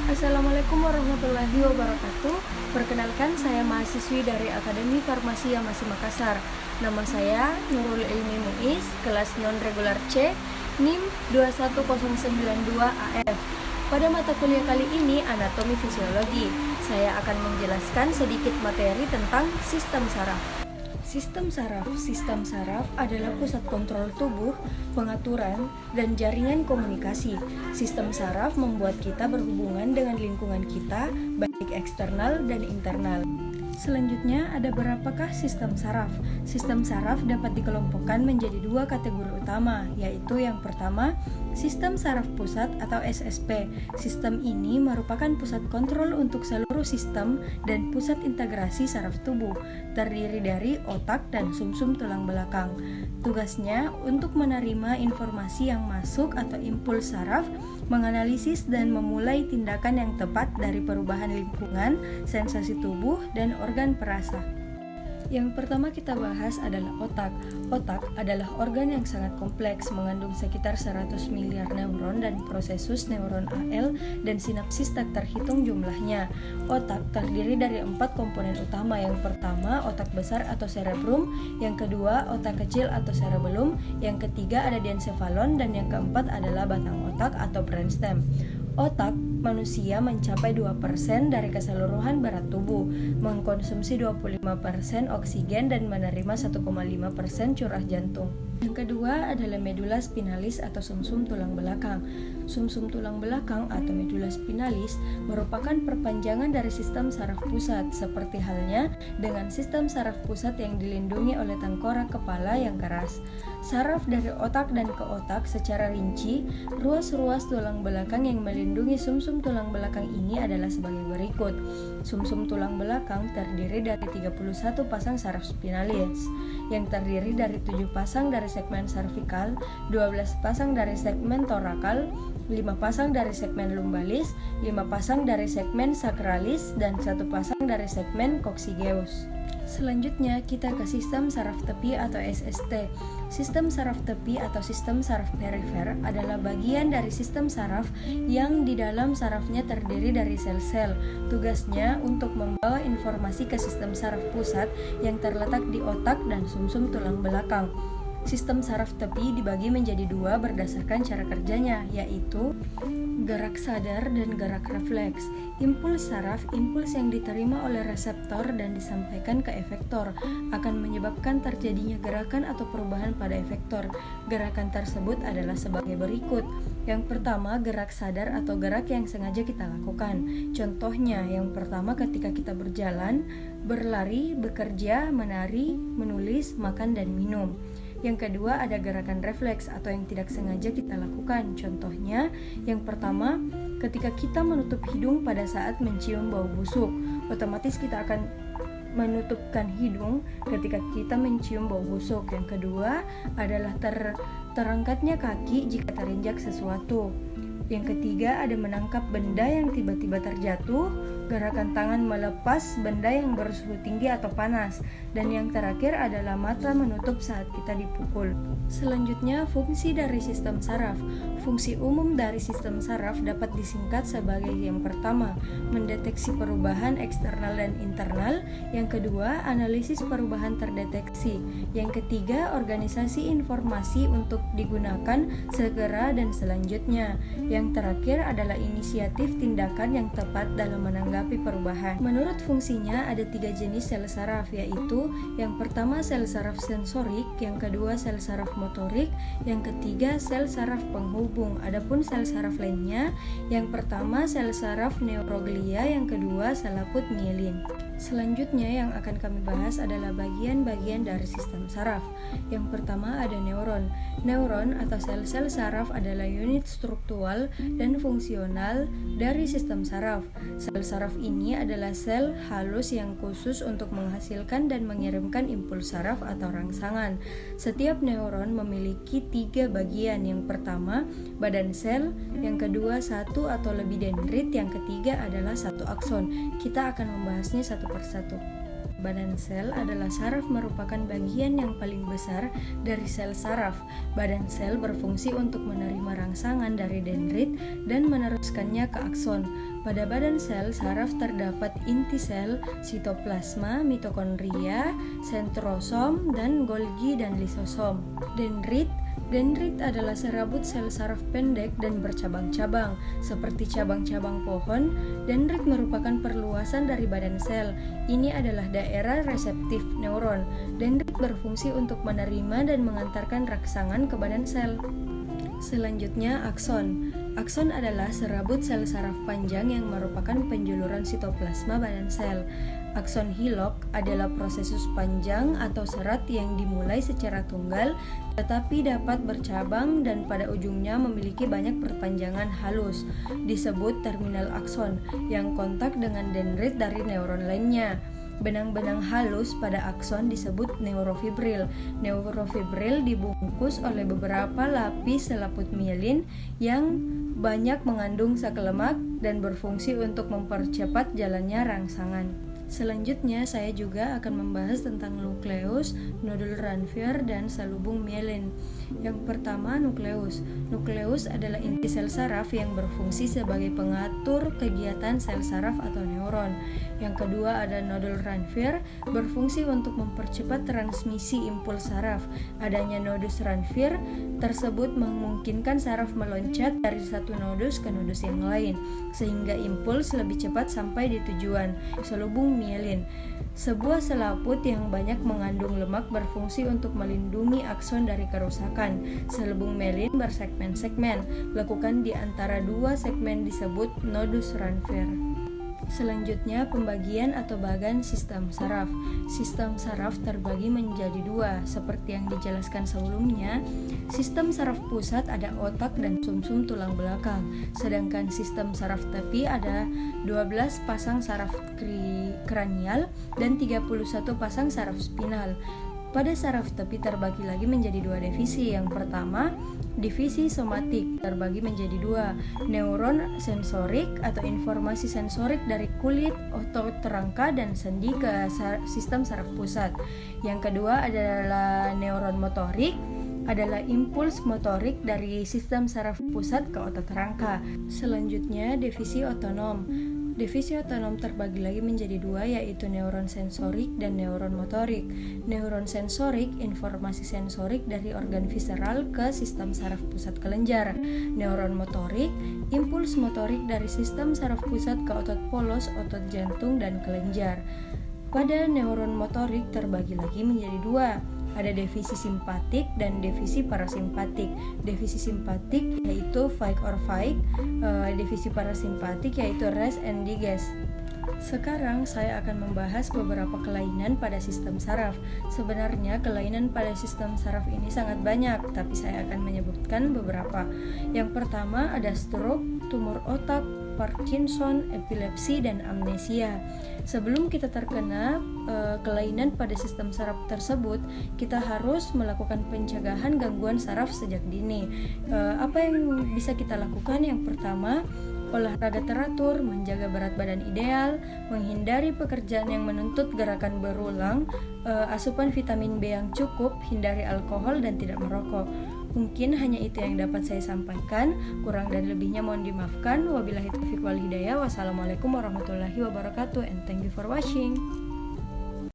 Assalamualaikum warahmatullahi wabarakatuh. Perkenalkan, saya mahasiswi dari Akademi Farmasi Yamasi Makassar. Nama saya Nurul Ilmi Muiz, kelas non-regular C, NIM 21092AF. Pada mata kuliah kali ini, anatomi fisiologi, saya akan menjelaskan sedikit materi tentang sistem saraf. Sistem saraf adalah pusat kontrol tubuh, pengaturan, dan jaringan komunikasi. Sistem saraf membuat kita berhubungan dengan lingkungan kita, baik eksternal dan internal. Selanjutnya, ada berapakah sistem saraf? Sistem saraf dapat dikelompokkan menjadi dua kategori utama, yaitu yang pertama, sistem saraf pusat atau SSP. Sistem ini merupakan pusat kontrol untuk seluruh sistem dan pusat integrasi saraf tubuh, terdiri dari otak dan sumsum tulang belakang. Tugasnya untuk menerima informasi yang masuk atau impuls saraf, menganalisis dan memulai tindakan yang tepat dari perubahan lingkungan, sensasi tubuh, dan organ perasa. Yang pertama kita bahas adalah otak. Otak adalah organ yang sangat kompleks, mengandung sekitar 100 miliar neuron dan prosesus neuron AL dan sinapsis tak terhitung jumlahnya. Otak terdiri dari 4 komponen utama. Yang pertama, otak besar atau cerebrum, yang kedua, otak kecil atau cerebellum, yang ketiga ada diencephalon, dan yang keempat adalah batang otak atau brainstem. Otak manusia mencapai 2% dari keseluruhan berat tubuh, mengkonsumsi 25% oksigen dan menerima 1,5% curah jantung. Yang kedua adalah medula spinalis atau sumsum tulang belakang. Sumsum tulang belakang atau medula spinalis merupakan perpanjangan dari sistem saraf pusat, seperti halnya dengan sistem saraf pusat yang dilindungi oleh tengkorak kepala yang keras. Saraf dari otak dan ke otak secara rinci, ruas-ruas tulang belakang yang melindungi sumsum tulang belakang ini adalah sebagai berikut. Sumsum tulang belakang terdiri dari 31 pasang saraf spinalis, yang terdiri dari 7 pasang dari segmen cervical, 12 pasang dari segmen thoracal, 5 pasang dari segmen lumbalis, 5 pasang dari segmen sacralis, dan 1 pasang dari segmen coccygeus. Selanjutnya kita ke sistem saraf tepi atau SST. Sistem saraf tepi atau sistem saraf perifer adalah bagian dari sistem saraf yang di dalam sarafnya terdiri dari sel-sel. Tugasnya untuk membawa informasi ke sistem saraf pusat yang terletak di otak dan sumsum tulang belakang. Sistem saraf tepi dibagi menjadi dua berdasarkan cara kerjanya, yaitu gerak sadar dan gerak refleks. Impuls saraf, impuls yang diterima oleh reseptor dan disampaikan ke efektor, akan menyebabkan terjadinya gerakan atau perubahan pada efektor. Gerakan tersebut adalah sebagai berikut. Yang pertama, gerak sadar atau gerak yang sengaja kita lakukan. Contohnya, yang pertama ketika kita berjalan, berlari, bekerja, menari, menulis, makan, dan minum. Yang kedua ada gerakan refleks atau yang tidak sengaja kita lakukan. Contohnya, yang pertama, ketika kita menutup hidung pada saat mencium bau busuk, otomatis kita akan menutupkan hidung ketika kita mencium bau busuk. Yang kedua adalah terangkatnya kaki jika terinjak sesuatu. Yang ketiga ada menangkap benda yang tiba-tiba terjatuh, gerakan tangan melepas benda yang bersuhu tinggi atau panas, dan yang terakhir adalah mata menutup saat kita dipukul. Selanjutnya, fungsi dari sistem saraf. Fungsi umum dari sistem saraf dapat disingkat sebagai yang pertama, mendeteksi perubahan eksternal dan internal, yang kedua, analisis perubahan terdeteksi, yang ketiga, organisasi informasi untuk digunakan segera dan selanjutnya, yang terakhir adalah inisiatif tindakan yang tepat dalam menanggapi perubahan. Menurut fungsinya ada 3 jenis sel saraf, yaitu yang pertama sel saraf sensorik, yang kedua sel saraf motorik, yang ketiga sel saraf penghubung. Adapun sel saraf lainnya, yang pertama sel saraf neuroglia, yang kedua selaput mielin. Selanjutnya yang akan kami bahas adalah bagian-bagian dari sistem saraf. Yang pertama ada neuron. Neuron atau sel-sel saraf adalah unit struktural dan fungsional dari sistem saraf. Sel saraf ini adalah sel halus yang khusus untuk menghasilkan dan mengirimkan impuls saraf atau rangsangan. Setiap neuron memiliki 3 bagian. Yang pertama, badan sel, yang kedua 1 atau lebih dendrit, yang ketiga adalah 1 akson. Kita akan membahasnya satu persatu. Badan sel adalah saraf merupakan bagian yang paling besar dari sel saraf. Badan sel berfungsi untuk menerima rangsangan dari dendrit dan meneruskannya ke akson. Pada badan sel saraf terdapat inti sel, sitoplasma, mitokondria, sentrosom, dan Golgi dan lisosom. Dendrit adalah serabut sel saraf pendek dan bercabang-cabang. Seperti cabang-cabang pohon, dendrit merupakan perluasan dari badan sel. Ini adalah daerah reseptif neuron. Dendrit berfungsi untuk menerima dan mengantarkan rangsangan ke badan sel. Selanjutnya, akson. Akson adalah serabut sel saraf panjang yang merupakan penjuluran sitoplasma badan sel. Akson Hillock adalah prosesus panjang atau serat yang dimulai secara tunggal tetapi dapat bercabang dan pada ujungnya memiliki banyak perpanjangan halus, disebut terminal akson, yang kontak dengan dendrit dari neuron lainnya. Benang-benang halus pada akson disebut neurofibril. Neurofibril dibungkus oleh beberapa lapis selaput mielin yang banyak mengandung zat lemak dan berfungsi untuk mempercepat jalannya rangsangan. Selanjutnya, saya juga akan membahas tentang nukleus, nodul Ranvier, dan salubung mielin. Yang pertama, nukleus. Nukleus adalah inti sel saraf yang berfungsi sebagai pengatur kegiatan sel saraf atau neuron. Yang kedua ada nodul Ranvier, berfungsi untuk mempercepat transmisi impuls saraf. Adanya nodus Ranvier tersebut memungkinkan saraf meloncat dari satu nodus ke nodus yang lain, sehingga impuls lebih cepat sampai di tujuan. Salubung mielin, sebuah selaput yang banyak mengandung lemak berfungsi untuk melindungi akson dari kerusakan. Selubung mielin bersegmen-segmen, lekukan di antara dua segmen disebut nodus Ranvier. Selanjutnya, pembagian atau bagan sistem saraf. Sistem saraf terbagi menjadi dua, seperti yang dijelaskan sebelumnya. Sistem saraf pusat ada otak dan sumsum tulang belakang, sedangkan sistem saraf tepi ada 12 pasang saraf kranial dan 31 pasang saraf spinal. Pada saraf tepi terbagi lagi menjadi dua divisi. Yang pertama, divisi somatik terbagi menjadi dua, neuron sensorik atau informasi sensorik dari kulit, otot rangka, dan sendi ke sistem saraf pusat. Yang kedua adalah neuron motorik, adalah impuls motorik dari sistem saraf pusat ke otot rangka. Selanjutnya, divisi otonom. Divisi otonom terbagi lagi menjadi dua, yaitu neuron sensorik dan neuron motorik. Neuron sensorik, informasi sensorik dari organ visceral ke sistem saraf pusat kelenjar. Neuron motorik, impuls motorik dari sistem saraf pusat ke otot polos, otot jantung, dan kelenjar. Pada neuron motorik terbagi lagi menjadi dua, ada divisi simpatik dan divisi parasimpatik. Divisi simpatik yaitu fight or fight, divisi parasimpatik yaitu rest and digest. Sekarang saya akan membahas beberapa kelainan pada sistem saraf. Sebenarnya kelainan pada sistem saraf ini sangat banyak, tapi saya akan menyebutkan beberapa. Yang pertama ada stroke, tumor otak, Parkinson, epilepsi, dan amnesia. Sebelum kita terkena kelainan pada sistem saraf tersebut, kita harus melakukan pencegahan gangguan saraf sejak dini. Apa yang bisa kita lakukan? Yang pertama, olahraga teratur, menjaga berat badan ideal, menghindari pekerjaan yang menuntut gerakan berulang, asupan vitamin B yang cukup, hindari alkohol, dan tidak merokok. Mungkin hanya itu yang dapat saya sampaikan. Kurang dan lebihnya mohon dimaafkan. Wabillahi taufiq wal hidayah. Wassalamualaikum warahmatullahi wabarakatuh, and thank you for watching.